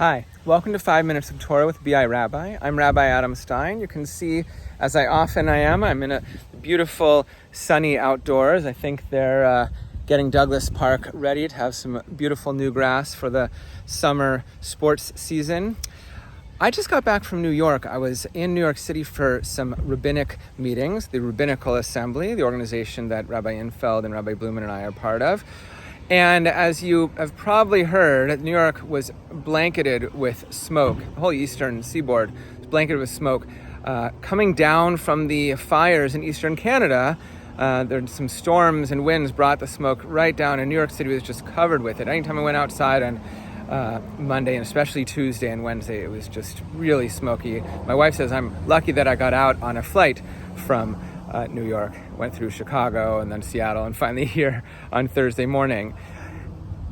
Hi, welcome to 5 Minutes of Torah with B.I. Rabbi. I'm Rabbi Adam Stein. You can see, as I often am, I'm in a beautiful sunny outdoors. I think they're getting Douglas Park ready to have some beautiful new grass for the summer sports season. I just got back from New York. I was in New York City for some rabbinic meetings, the Rabbinical Assembly, the organization that Rabbi Infeld and Rabbi Blumen and I are part of. And as you have probably heard, New York was blanketed with smoke. The whole eastern seaboard was blanketed with smoke. Coming down from the fires in eastern Canada, there's some storms and winds brought the smoke right down, and New York City was just covered with it. Anytime I went outside on Monday, and especially Tuesday and Wednesday, it was just really smoky. My wife says I'm lucky that I got out on a flight from New York, went through Chicago and then Seattle and finally here on Thursday morning.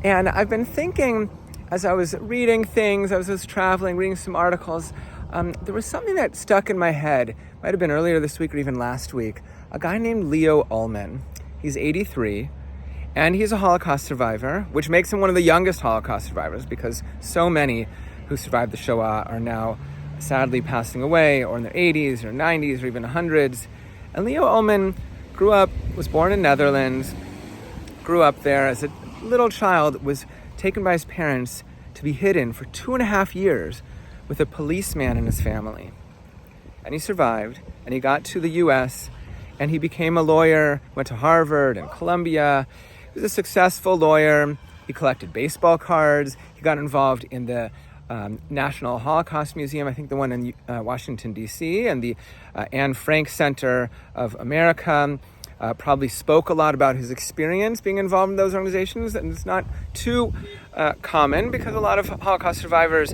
And I've been thinking, as I was reading things, as I was traveling, reading some articles, there was something that stuck in my head. Might have been earlier this week or even last week. A guy named Leo Allman. He's 83, and he's a Holocaust survivor, which makes him one of the youngest Holocaust survivors because so many who survived the Shoah are now sadly passing away, or in their 80s or 90s or even 100s. And Leo Allman was born in Netherlands, grew up there as a little child, was taken by his parents to be hidden for 2.5 years with a policeman in his family. And he survived, and he got to the US, and he became a lawyer, went to Harvard and Columbia. He was a successful lawyer. He collected baseball cards. He got involved in the National Holocaust Museum, I think the one in Washington, D.C., and the Anne Frank Center of America. Probably spoke a lot about his experience being involved in those organizations, and it's not too common because a lot of Holocaust survivors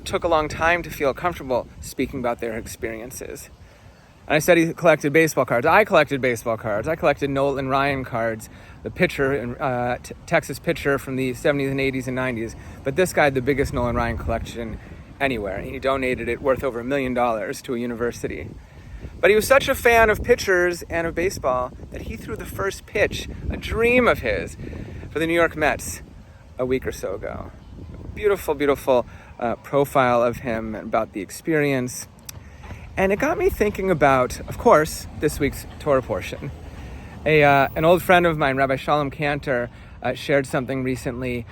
took a long time to feel comfortable speaking about their experiences. And I said he collected baseball cards. I collected baseball cards. I collected Nolan Ryan cards, the pitcher, Texas pitcher from the 70s and 80s and 90s. But this guy had the biggest Nolan Ryan collection anywhere. He donated it worth over $1 million to a university. But he was such a fan of pitchers and of baseball that he threw the first pitch, a dream of his, for the New York Mets a week or so ago. Beautiful, beautiful profile of him, about the experience. And it got me thinking about, of course, this week's Torah portion. An old friend of mine, Rabbi Shalom Cantor, shared something recently,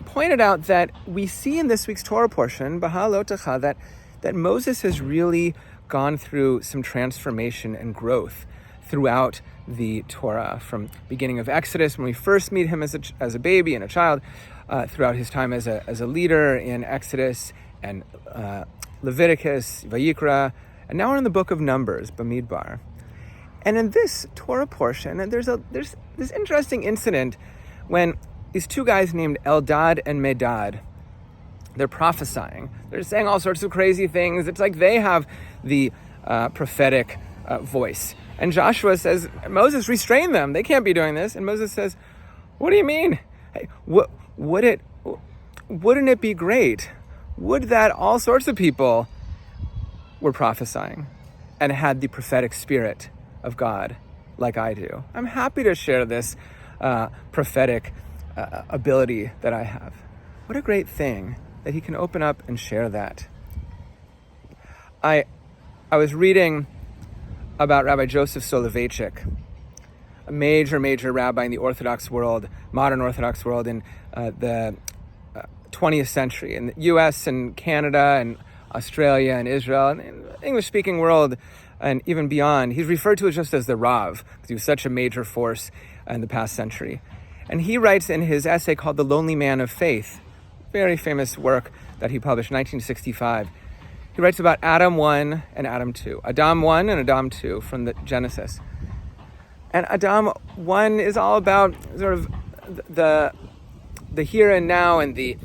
pointed out that we see in this week's Torah portion, Baha'alotecha, that Moses has really gone through some transformation and growth throughout the Torah, from beginning of Exodus, when we first meet him as a baby and a child, throughout his time as a leader in Exodus and Leviticus, Vayikra, and now we're in the book of Numbers, Bamidbar. And in this Torah portion, and there's this interesting incident when these two guys named Eldad and Medad, they're prophesying. They're saying all sorts of crazy things. It's like they have the prophetic voice. And Joshua says, Moses, restrain them. They can't be doing this. And Moses says, what do you mean? Hey, wouldn't it be great? Would that all sorts of people were prophesying and had the prophetic spirit of God like I do? I'm happy to share this prophetic ability that I have. What a great thing that he can open up and share that. I was reading about Rabbi Joseph Soloveitchik, a major rabbi in the Orthodox world, modern Orthodox world in the 20th century, in the US and Canada and Australia and Israel and in the English-speaking world and even beyond. He's referred to just as the Rav because he was such a major force in the past century. And he writes in his essay called The Lonely Man of Faith, very famous work that he published in 1965. He writes about Adam 1 and Adam 2. Adam 1 and Adam 2 from the Genesis. And Adam 1 is all about sort of the here and now and the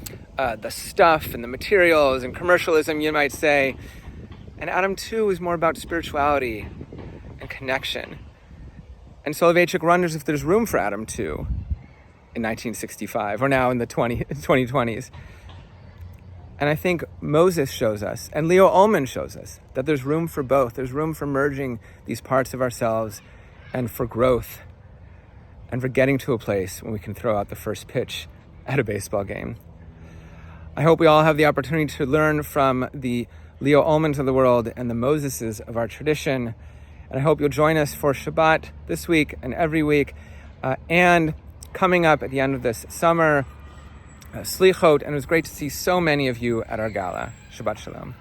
stuff and the materials and commercialism, you might say. And Adam 2 is more about spirituality and connection. And Soloveitchik wonders if there's room for Adam 2 in 1965 or now in the 2020s. And I think Moses shows us, and Leo Allman shows us, that there's room for both. There's room for merging these parts of ourselves and for growth and for getting to a place when we can throw out the first pitch at a baseball game. I hope we all have the opportunity to learn from the Leo Allmans of the world and the Moseses of our tradition. And I hope you'll join us for Shabbat this week and every week. And coming up at the end of this summer, Slichot. And it was great to see so many of you at our gala. Shabbat Shalom.